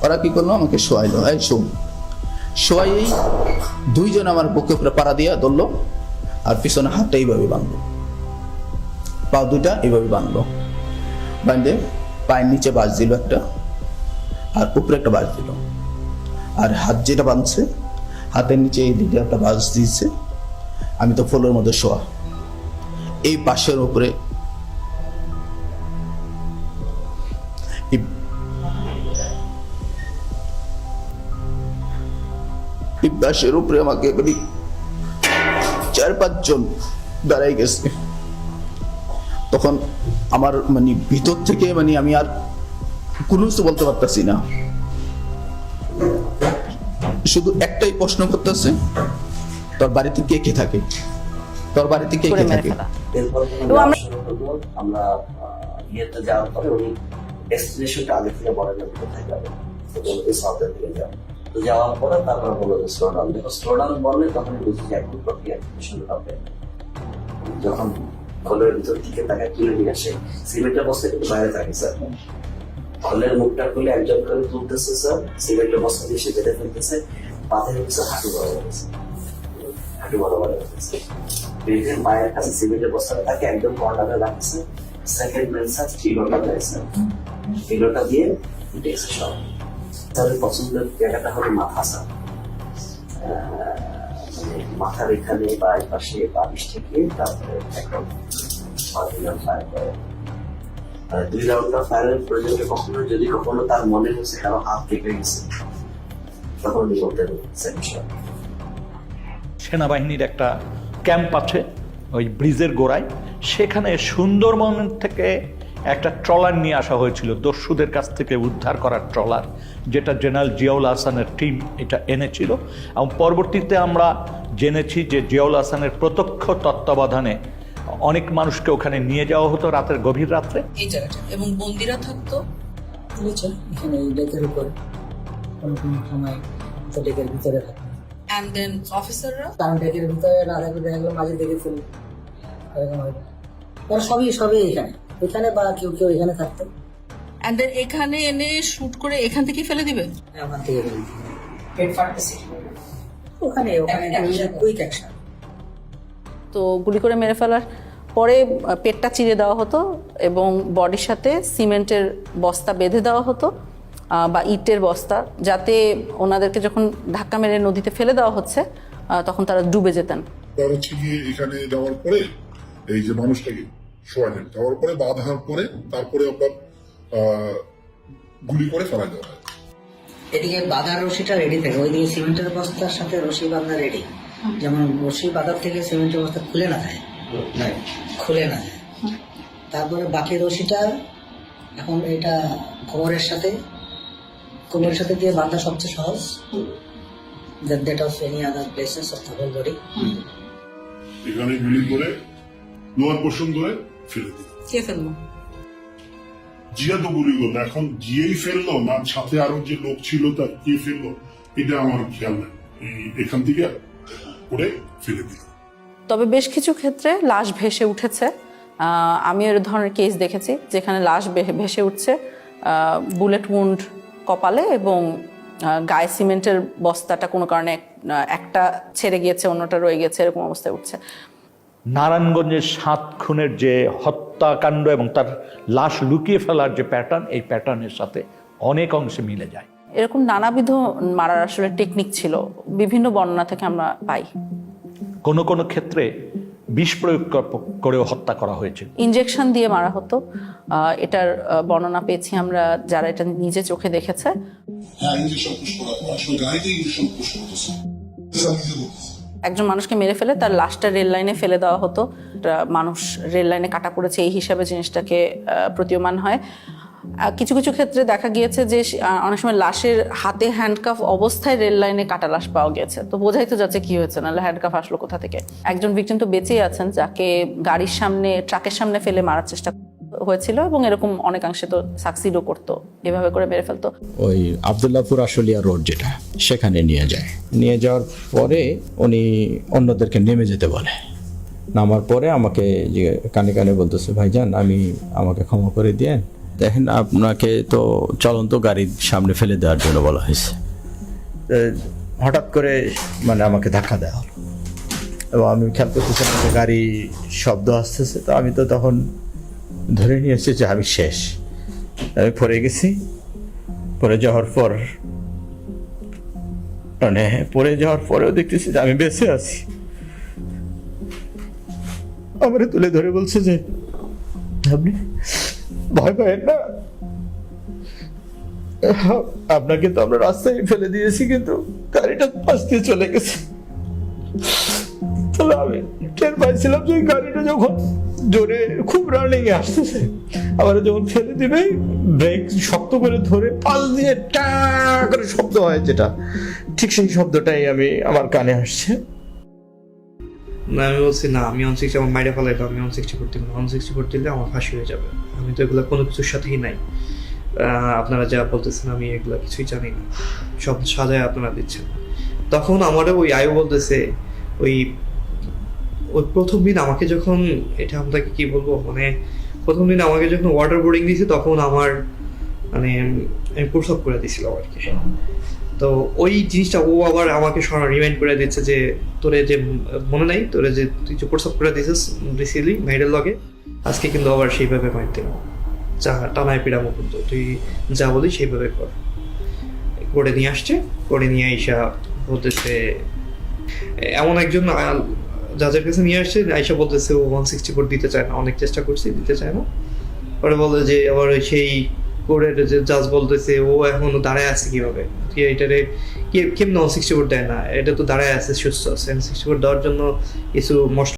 ওরা কি করলো, আমাকে শোয়াইলো, এই শোয়াইয়েই দুইজন আমার বুকে উপরে পাড়া দিয়া ধরলো, আর পিছনে হাতটা এইভাবে বাঁধলো, পা দুইটা এইভাবে বাঁধলো, বাঁধে পায়ের নিচে বাঁশ দিল একটা, আর উপরে একটা বাঁশ দিল, আর হাত যেটা বাঁধছে হাতের নিচে এই দিকে একটা বাঁশ দিয়েছে। আমি তো ফ্লোরের মধ্যে শোয়া, এই পাশের উপরে বাঁশের উপরে আমাকে 4-5 জন দাঁড়াই গেছে। তখন আমার মানে ভিতর থেকে মানে আমি আর কোনো কিছু বলতে পারতেছি না, শুধু একটাই প্রশ্ন করতেছে, তোর বাড়িতে কে কে থাকে, তোর বাড়িতে কে কে থাকে। আমরা ইয়েতে যাওয়ার পরে উনি ডেস্টিনেশনটা আগে থেকে বলেন কোথায় যাবে, তো বলতে সাউথের দিকে যাবে। তো যাওয়ার পরে তারপরে বললো যে স্লো ডাউন, যখন স্লো ডাউন বললে তখন বুঝছি যে একটু প্রক্রিয়া শুরু হবে। যখন খোলের ভিতর দিকে তাকে তুলে নিয়ে আসে, সিমেন্টের বস্তা কিন্তু বাইরে থাকে স্যার, খোলের মুখটা খুলে একজন করে তুলতেছে স্যার, সিমেন্টের বস্তা দিয়ে সে বেঁধে ফেলতেছে, পাথরের হচ্ছে হাঁটু বড় হয়েছে, হাঁটু বড় বড় হয়েছে, বেঁধে মায়ের কাছে সিমেন্টের বস্তাটা তাকে একদম কর্নারে রাখছে। সেকেন্ড ম্যান স্যার ট্রিগরটা দেয় স্যার, ট্রিগরটা দিয়ে উঠেছে সব। তাদের পছন্দের জায়গাটা হলো মাথা স্যার, মাথার এখানে বা পাশে বালিশ থেকে তারপরে একদম 5 রাউন্ড ফায়ার করে। 2 রাউন্ড ফায়ারের প্রয়োজনে কখনো যদি কখনো তার মনে হচ্ছে কারো হাত কেটে গেছে, তখন উনি বলতেন সেনাবাহিনীর একটা ক্যাম্প আছে ওই ব্রিজের গোড়ায়, সেখানে সুন্দরবন থেকে একটা ট্রলার নিয়ে আসা হয়েছিল, দস্যুদের কাছ থেকে উদ্ধার করার ট্রলার, যেটা জেনারেল জিয়াউল হাসানের টিম এটা এনেছিল। এবং পরবর্তীতে আমরা জেনেছি যে জিয়াউল হাসানের প্রত্যক্ষ তত্ত্বাবধানে অনেক মানুষকে ওখানে নিয়ে যাওয়া হতো রাতের গভীর রাত্রে এই জায়গাটা, এবং বন্দিরা থাকতো এখানে এই ডেকের উপর, কোনো কোনো সময় তো ডেকের ভিতরে থাকে, and then অফিসাররা কারণ ডেকের ভিতরে না থাকলে দেখা গেলো মাঝে দেখে ফেলি, এরকম হয়। ওরা সবই এখানে এখানে বা কেউ কেউ এখানে থাকতো, and then এখানে এনে শুট করে এখান থেকে ফেলে দিবে। ওখান থেকে ওখানে কুইক অ্যাকশন। তো গুলি করে মেরে ফেলার পরে পেটটা চিরে দেওয়া হতো এবং বডির সাথে সিমেন্টের বস্তা বেঁধে দেওয়া হতো বা ইটের বস্তা, যাতে ওনাদেরকে যখন ধাক্কা মেরে নদীতে ফেলে দেওয়া হচ্ছে তখন তারা ডুবে যেতেন। তার হচ্ছে গিয়ে এখানে যাওয়ার পরে এই যে মানুষটাকে শোয়ালেন, যাওয়ার পরে বাঁধার পরে তারপরে আপনার গুলি করে ফেলা দেওয়া হয়। এদিকে বাঁধার রশিটা রেডি থাকে, ওইদিকে সিমেন্টের বস্তার সাথে রশি বাঁধা রেডি, যেমন রশি বাঁধার থেকে সিমেন্টের বস্তা খুলে না যায়, তারপরে বাকি রশিটা এখন এটা কোমরের সাথে দিয়ে বাঁধা সবচেয়ে সহজ, that of any other places of the whole body। এখানে গুলি করে লোয়ার পোর্শন ধরে ফেলে দিল। কে ফেললো? জিয়া তো গুলি করলো, এখন জিয়েই ফেললো না সাথে আরো যে লোক ছিল তার কে ফেললো এটা আমার খেয়াল নেই, এখান থেকে করে ফেলে দিল। তবে বেশ কিছু ক্ষেত্রে লাশ ভেসে উঠেছে, আমি এর ধরনের কেস দেখেছি যেখানে লাশ ভেসে উঠছে বুলেট উন্ড কপালে এবং গায়ে সিমেন্টের বস্তাটা কোনো কারণে একটা ছেড়ে গিয়েছে, অন্যটা রয়ে গেছে, এরকম অবস্থায় উঠছে। নারায়ণগঞ্জের 7 খুনের যে হত্যাকাণ্ড এবং তার লাশ লুকিয়ে ফেলার যে প্যাটার্ন, এই প্যাটার্নের সাথে অনেক অংশে মিলে যায়। এরকম নানাবিধ মারার আসলে টেকনিক ছিল, বিভিন্ন বর্ণনা থেকে আমরা পাই। কোনো কোনো ক্ষেত্রে বিষ প্রয়োগ করেও হত্যা করা হয়েছে, ইনজেকশন দিয়ে মারা হতো, এটার বর্ণনা পেয়েছি আমরা যারা এটা নিজে চোখে দেখেছে। একজন মানুষকে মেরে ফেলে তার লাশটা রেল লাইনে ফেলে দেওয়া হতো, মানুষ রেল লাইনে কাটা পড়েছে এই হিসাবে জিনিসটাকে প্রতীয়মান হয়। কিছু কিছু ক্ষেত্রে দেখা গিয়েছে যে অনেক সময় লাশের হাতে হ্যান্ডকাফ অবস্থায় রেল লাইনে কাটা লাশ পাওয়া গেছে, তো বোঝাই তো যাচ্ছে কি হয়েছে, নাহলে হ্যান্ডকাফ আসলো কোথা থেকে। একজন ভিকটিম তো বেঁচেই আছেন, যাকে গাড়ির সামনে ট্রাকের সামনে ফেলে মারার চেষ্টা হয়েছিল এবং এরকম অনেকাংশে তো সাকসিডও করতো, এভাবে করে মেরে ফেলতো। ওই আবদুল্লাহপুর আশুলিয়া রোড যেটা, সেখানে নিয়ে যাওয়ার পরে উনি অন্যদেরকে নেমে যেতে বলে। নামার পরে আমাকে কানে কানে বলতেছে, ভাইজান আমাকে ক্ষমা করে দিয়েন, দেখেন আপনাকে তো চলন্ত গাড়ির সামনে ফেলে দেওয়ার জন্য বলা হয়েছে। হঠাৎ করে মানে আমাকে ধাক্কা দেওয়া হলো এবং আমি খেয়াল করতেছিলাম যে গাড়ি শব্দ আসতেছে, তো আমি তো তখন ধরে নিয়েছি যে আমি শেষ, আমি পড়ে গেছি। পড়ে যাওয়ার পর মানে পড়ে যাওয়ার পরেও দেখতেছি যে আমি বেঁচে আছি। আমার তুলে ধরে বলছে যে আপনি ভয় পাবেন না, আপনাকে তো আমরা রাস্তায় ফেলে দিয়েছি কিন্তু গাড়িটা পাশ দিয়ে চলে গেছে। তাহলে আমি টের পাইছিলাম যে গাড়িটা যখন জোরে খুব রানিং এ আসতেছে, আবার যখন ফেলে দিবে ব্রেক শক্ত করে ধরে পাশ দিয়ে টা করে শব্দ হয় যেটা, ঠিক সেই শব্দটাই আমার কানে আসছে। না আমি বলছি না, আমি 160 আমার মাইরে ফেলাই, আমি 160 করতে না, 160 করতে দিলে আমার ফাঁসি হয়ে যাবে। আমি তো এগুলো কোনো কিছুর সাথেই নাই। আপনারা যা বলতেছেন আমি এগুলো কিছুই জানি না, সব সাজায় আপনারা দিচ্ছেন। তখন আমারও ওই আয়ু বলতেছে, ওই প্রথম দিন আমাকে যখন, এটা আপনাকে কি বলবো, মানে প্রথম দিন আমাকে যখন ওয়াটার বোর্ডিং দিয়েছে তখন আমার মানে আমি প্রসব করে দিয়েছিলাম আর কি। তো ওই জিনিসটা ও আবার আমাকে রিমাইন্ড করে দিচ্ছে যে তোরে যে মনে নাই, তোরে যে তুই যে প্রসব করে দিয়েছিস রিসিলি মেয়েদের লগে, আজকে কিন্তু আবার সেইভাবে মারতে যা টানায় পিড়ামো, কিন্তু তুই যা বলি সেইভাবে কর। করে নিয়ে আসছে, করে নিয়ে আইসা বলতেছে, এমন একজন জাজের কাছে নিয়ে আসছে, আইসা বলতেছে ও 164 দিতে চায় না, অনেক চেষ্টা করছি দিতে চায় না। পরে বলে যে আবার সেই করে যে জাজ বলতেছে ও এখনো দাঁড়ায় আছে কিভাবে, এটারে কেমন 164 দেয় না, এটা তো দাঁড়ায় আছে সুস্থ আছে। 164 দেওয়ার জন্য কিছু মশলা